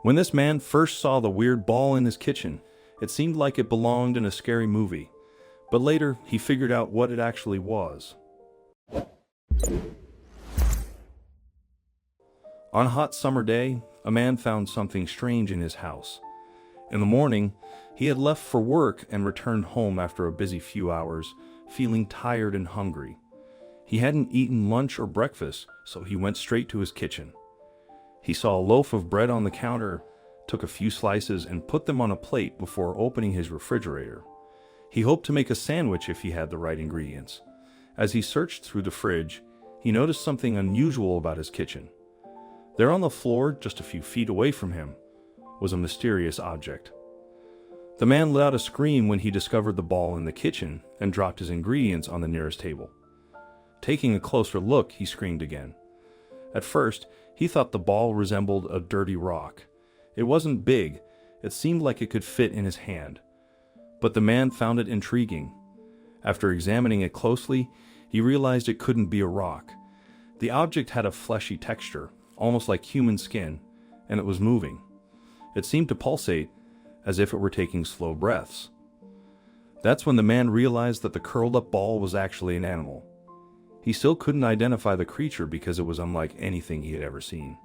When this man first saw the weird ball in his kitchen, it seemed like it belonged in a scary movie, but later he figured out what it actually was. On a hot summer day, a man found something strange in his house. In the morning, he had left for work and returned home after a busy few hours, feeling tired and hungry. He hadn't eaten lunch or breakfast, so he went straight to his kitchen. He saw a loaf of bread on the counter, took a few slices and put them on a plate before opening his refrigerator. He hoped to make a sandwich if he had the right ingredients. As he searched through the fridge, he noticed something unusual about his kitchen. There on the floor, just a few feet away from him, was a mysterious object. The man let out a scream when he discovered the ball in the kitchen and dropped his ingredients on the nearest table. Taking a closer look, he screamed again. At first, he thought the ball resembled a dirty rock. It wasn't big, it seemed like it could fit in his hand. But the man found it intriguing. After examining it closely, he realized it couldn't be a rock. The object had a fleshy texture, almost like human skin, and it was moving. It seemed to pulsate, as if it were taking slow breaths. That's when the man realized that the curled-up ball was actually an animal. He still couldn't identify the creature because it was unlike anything he had ever seen.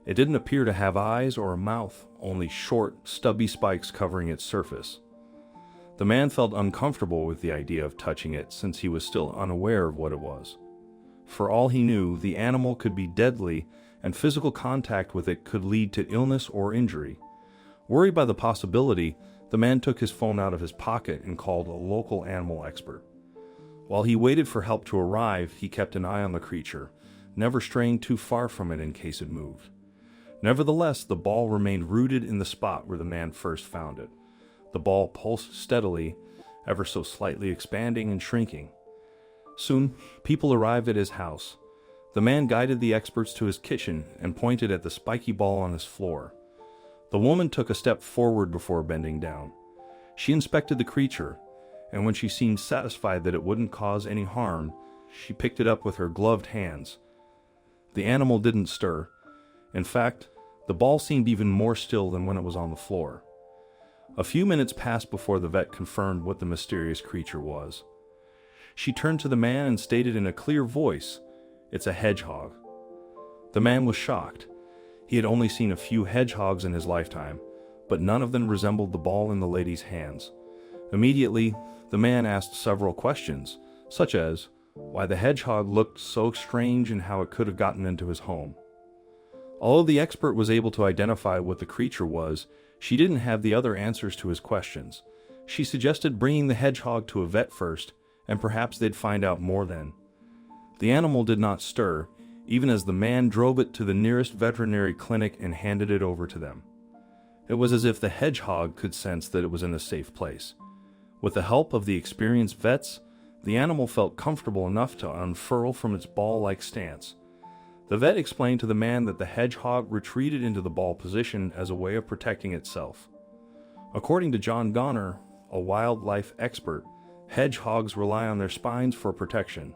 It didn't appear to have eyes or a mouth, only short, stubby spikes covering its surface. The man felt uncomfortable with the idea of touching it since he was still unaware of what it was. For all he knew, the animal could be deadly, and physical contact with it could lead to illness or injury. Worried by the possibility, the man took his phone out of his pocket and called a local animal expert. While he waited for help to arrive, he kept an eye on the creature, never straying too far from it in case it moved. Nevertheless, the ball remained rooted in the spot where the man first found it. The ball pulsed steadily, ever so slightly expanding and shrinking. Soon, people arrived at his house. The man guided the experts to his kitchen and pointed at the spiky ball on his floor. The woman took a step forward before bending down. She inspected the creature, and when she seemed satisfied that it wouldn't cause any harm, she picked it up with her gloved hands. The animal didn't stir. In fact, the ball seemed even more still than when it was on the floor. A few minutes passed before the vet confirmed what the mysterious creature was. She turned to the man and stated in a clear voice, "It's a hedgehog." The man was shocked. He had only seen a few hedgehogs in his lifetime, but none of them resembled the ball in the lady's hands. Immediately, the man asked several questions, such as why the hedgehog looked so strange and how it could have gotten into his home. Although the expert was able to identify what the creature was, she didn't have the other answers to his questions. She suggested bringing the hedgehog to a vet first, and perhaps they'd find out more then. The animal did not stir, even as the man drove it to the nearest veterinary clinic and handed it over to them. It was as if the hedgehog could sense that it was in a safe place. With the help of the experienced vets, the animal felt comfortable enough to unfurl from its ball-like stance. The vet explained to the man that the hedgehog retreated into the ball position as a way of protecting itself. According to John Goner, a wildlife expert, hedgehogs rely on their spines for protection.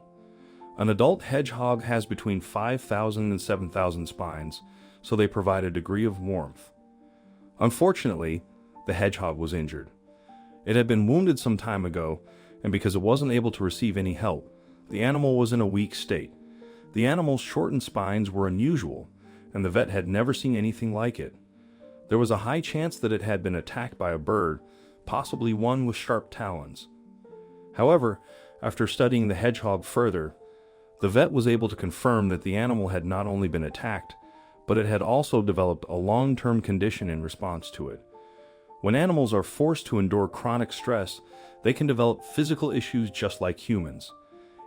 An adult hedgehog has between 5,000 and 7,000 spines, so they provide a degree of warmth. Unfortunately, the hedgehog was injured. It had been wounded some time ago, and because it wasn't able to receive any help, the animal was in a weak state. The animal's shortened spines were unusual, and the vet had never seen anything like it. There was a high chance that it had been attacked by a bird, possibly one with sharp talons. However, after studying the hedgehog further, the vet was able to confirm that the animal had not only been attacked, but it had also developed a long-term condition in response to it. When animals are forced to endure chronic stress, they can develop physical issues just like humans.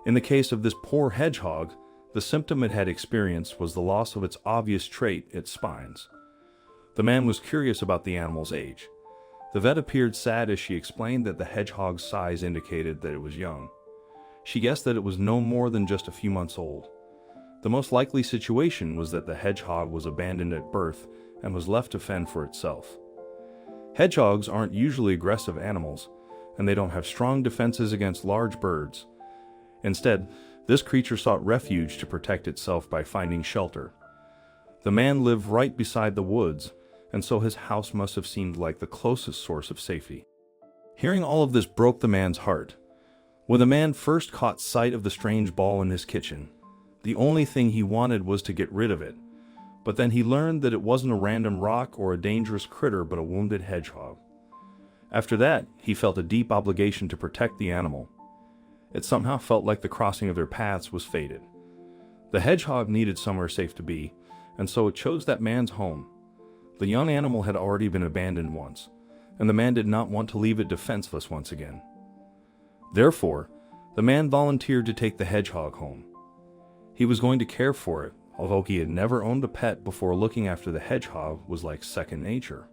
In the case of this poor hedgehog, the symptom it had experienced was the loss of its obvious trait, its spines. The man was curious about the animal's age. The vet appeared sad as she explained that the hedgehog's size indicated that it was young. She guessed that it was no more than just a few months old. The most likely situation was that the hedgehog was abandoned at birth and was left to fend for itself. Hedgehogs aren't usually aggressive animals, and they don't have strong defenses against large birds. Instead, this creature sought refuge to protect itself by finding shelter. The man lived right beside the woods, and so his house must have seemed like the closest source of safety. Hearing all of this broke the man's heart. When the man first caught sight of the strange ball in his kitchen, the only thing he wanted was to get rid of it. But then he learned that it wasn't a random rock or a dangerous critter but a wounded hedgehog. After that, he felt a deep obligation to protect the animal. It somehow felt like the crossing of their paths was fated. The hedgehog needed somewhere safe to be, and so it chose that man's home. The young animal had already been abandoned once, and the man did not want to leave it defenseless once again. Therefore, the man volunteered to take the hedgehog home. He was going to care for it, although he had never owned a pet before. Looking after the hedgehog was like second nature.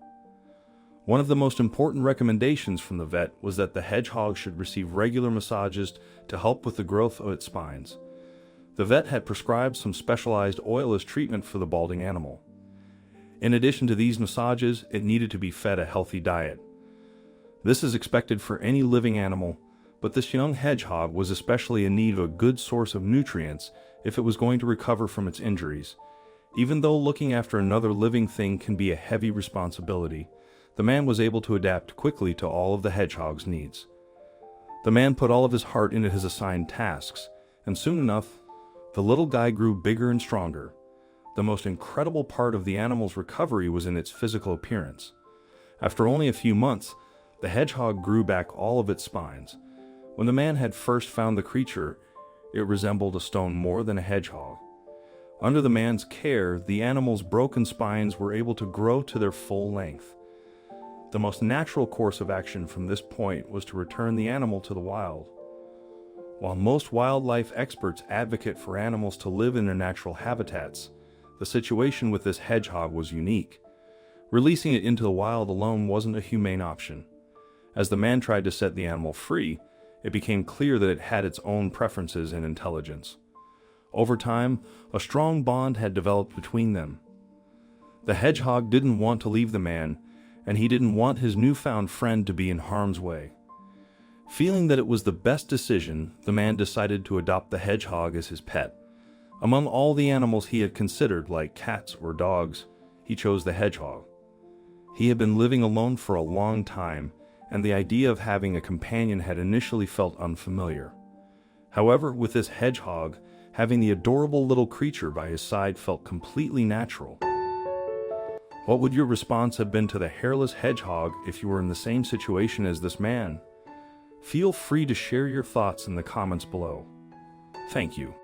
One of the most important recommendations from the vet was that the hedgehog should receive regular massages to help with the growth of its spines. The vet had prescribed some specialized oil as treatment for the balding animal. In addition to these massages, it needed to be fed a healthy diet. This is expected for any living animal, but this young hedgehog was especially in need of a good source of nutrients if it was going to recover from its injuries. Even though looking after another living thing can be a heavy responsibility, the man was able to adapt quickly to all of the hedgehog's needs. The man put all of his heart into his assigned tasks, and soon enough, the little guy grew bigger and stronger. The most incredible part of the animal's recovery was in its physical appearance. After only a few months, the hedgehog grew back all of its spines. When the man had first found the creature, it resembled a stone more than a hedgehog. Under the man's care, the animal's broken spines were able to grow to their full length. The most natural course of action from this point was to return the animal to the wild. While most wildlife experts advocate for animals to live in their natural habitats, the situation with this hedgehog was unique. Releasing it into the wild alone wasn't a humane option. As the man tried to set the animal free, it became clear that it had its own preferences and intelligence. Over time, a strong bond had developed between them. The hedgehog didn't want to leave the man, and he didn't want his newfound friend to be in harm's way. Feeling that it was the best decision, the man decided to adopt the hedgehog as his pet. Among all the animals he had considered, like cats or dogs, he chose the hedgehog. He had been living alone for a long time, and the idea of having a companion had initially felt unfamiliar. However, with this hedgehog, having the adorable little creature by his side felt completely natural. What would your response have been to the hairless hedgehog if you were in the same situation as this man? Feel free to share your thoughts in the comments below. Thank you.